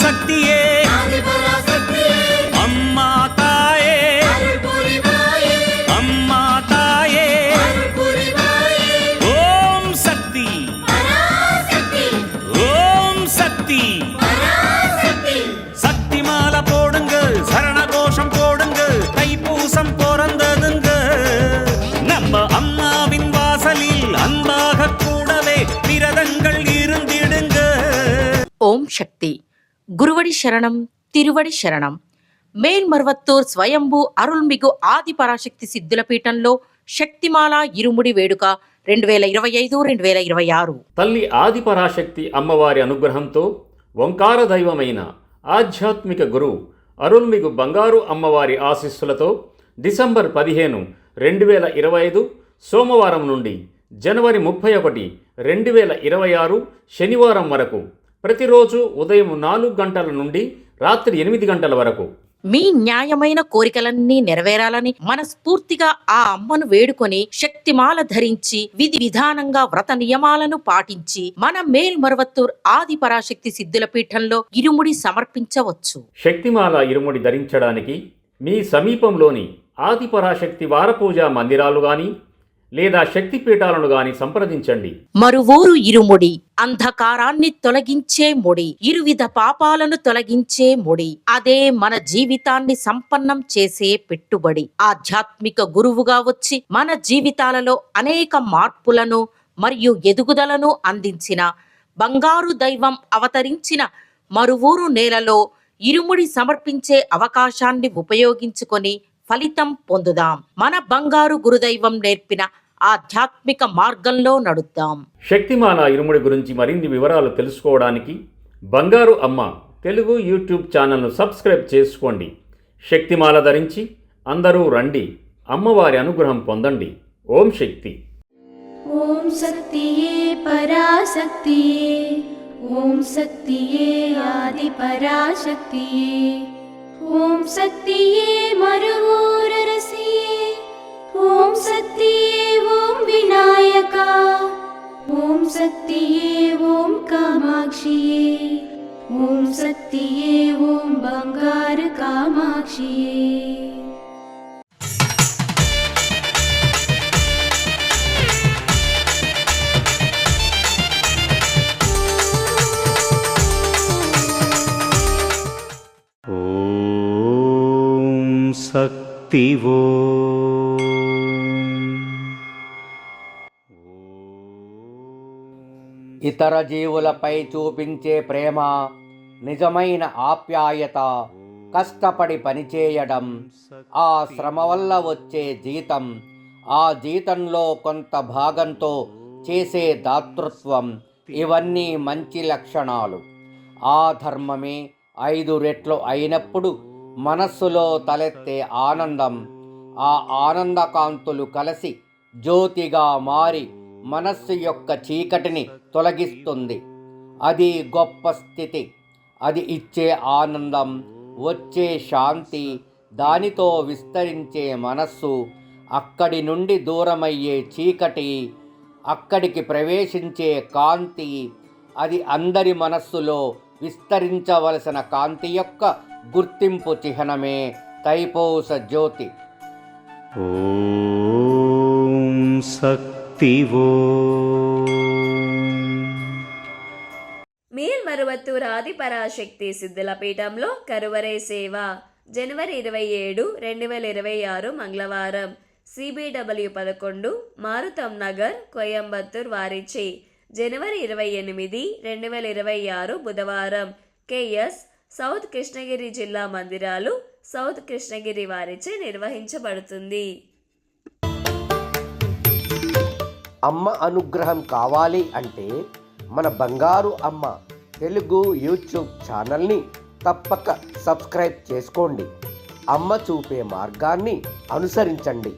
சக்தியே அம்மா தாயே அம்மா தாயே ஓம் சக்தி ஓம் சக்தி சக்தி மாலை போடுங்க சரண கோஷம் போடுங்க தைப்பூசம் பிறந்ததுங்க நம்ம அம்மாவின் வாசலில் அன்பாக கூடவே விரதங்கள் இருந்திடுங்க. ஓம் சக்தி. குருவடி சரணம், తిరువడి శరణం. మేల్మర్వత్తూర్ స్వయంభూ అరుల్మిగు ఆది పరాశక్తి సిద్ధుల పీఠంలో శక్తిమాల ఇరుముడి వేడుక 2025-2026. తల్లి ఆది పరాశక్తి అమ్మవారి అనుగ్రహంతో ఓంకార దైవమైన ఆధ్యాత్మిక గురు అరుల్మిగు బంగారు అమ్మవారి ఆశీస్సులతో డిసెంబర్ 15, 2025 సోమవారం నుండి జనవరి 31, 2026 శనివారం వరకు ప్రతిరోజు ఉదయం 4 గంటల నుండి రాత్రి 8 గంటల వరకు మీ న్యాయమైన కోరికలన్నీ నెరవేరాలని మనస్ఫూర్తిగా ఆ అమ్మను వేడుకొని శక్తిమాల ధరించి విధి విధానంగా వ్రత నియమాలను పాటించి మన మేల్మర్వత్తూర్ ఆది పరాశక్తి సిద్ధుల పీఠంలో ఇరుముడి సమర్పించవచ్చు. శక్తిమాల ఇరుముడి ధరించడానికి మీ సమీపంలోని ఆది పరాశక్తి వారపూజా మందిరాలు గాని లేదా శక్తిపీఠాలను గాని సంప్రదించండి. మరువూరు ఇరుముడి అంధకారాన్ని తొలగించే ముడి, ఇరువిధ పాపాలను తొలగించే ముడి, అదే మన జీవితాన్ని సంపన్నం చేసే పెట్టుబడి. ఆధ్యాత్మిక గురువుగా వచ్చి మన జీవితాలలో అనేక మార్పులను మరియు ఎదుగుదలను అందించిన బంగారు దైవం అవతరించిన మరువూరు నేలలో ఇరుముడి సమర్పించే అవకాశాన్ని ఉపయోగించుకొని ఫలితం పొందుదాం. మన బంగారు గురుదైవం నేర్పిన ఆధ్యాత్మిక మార్గంలో నడుద్దాం. శక్తిమాల ఇరుముడి గురించి మరిన్ని వివరాలు తెలుసుకోవడానికి బంగారు అమ్మ తెలుగు యూట్యూబ్ ఛానల్ను సబ్స్క్రైబ్ చేసుకోండి. శక్తిమాల ధరించి అందరూ రండి, అమ్మవారి అనుగ్రహం పొందండి. ఓం శక్తి. ఓం శక్తియే పరాశక్తియే, ఓం శక్తియే ఆది పరాశక్తియే, ఓం శక్తియే మరువూరరసియే, ఓం శక్తియే ఓం వినాయక, ఓం శక్తియే ఓం కామాక్షియే, ఓం శక్తియే ఓం బంగారు కామాక్షియే. శక్తివో ఇతర జీవులపై చూపించే ప్రేమ, నిజమైన ఆప్యాయత, కష్టపడి పనిచేయడం, ఆ శ్రమ వల్ల వచ్చే జీతం, ఆ జీతంలో కొంత భాగంతో చేసే దాతృత్వం, ఇవన్నీ మంచి లక్షణాలు. ఆ ధర్మమే 5 రెట్లు అయినప్పుడు మనస్సులో తలెత్తే ఆనందం, ఆ ఆనందకాంతులు కలిసి జ్యోతిగా మారి మనస్సు యొక్క చీకటిని తొలగిస్తుంది. అది గొప్ప స్థితి. అది ఇచ్చే ఆనందం, వచ్చే శాంతి, దానితో విస్తరించే మనస్సు, అక్కడి నుండి దూరమయ్యే చీకటి, అక్కడికి ప్రవేశించే కాంతి, అది అందరి మనస్సులో విస్తరించవలసిన కాంతి యొక్క గుర్తింపు చిహ్నమే తైపూస జ్యోతి. ఓం శక్తివో. మేల్మరువత్తూర్ ఆది పరాశక్తి సిద్ధుల పీఠంలో కరువరై సేవ జనవరి 27, 2026 మంగళవారం CBW 11 మారుతం నగర్ కోయంబత్తూర్ వారిచే. జనవరి 28, 2026 బుధవారం KS సౌత్ కృష్ణగిరి జిల్లా మందిరాలు సౌత్ కృష్ణగిరి వారిచే నిర్వహించబడుతుంది. అమ్మ అనుగ్రహం కావాలి అంటే మన బంగారు అమ్మ తెలుగు యూట్యూబ్ ఛానల్ని తప్పక సబ్స్క్రైబ్ చేసుకోండి. అమ్మ చూపే మార్గాన్ని అనుసరించండి.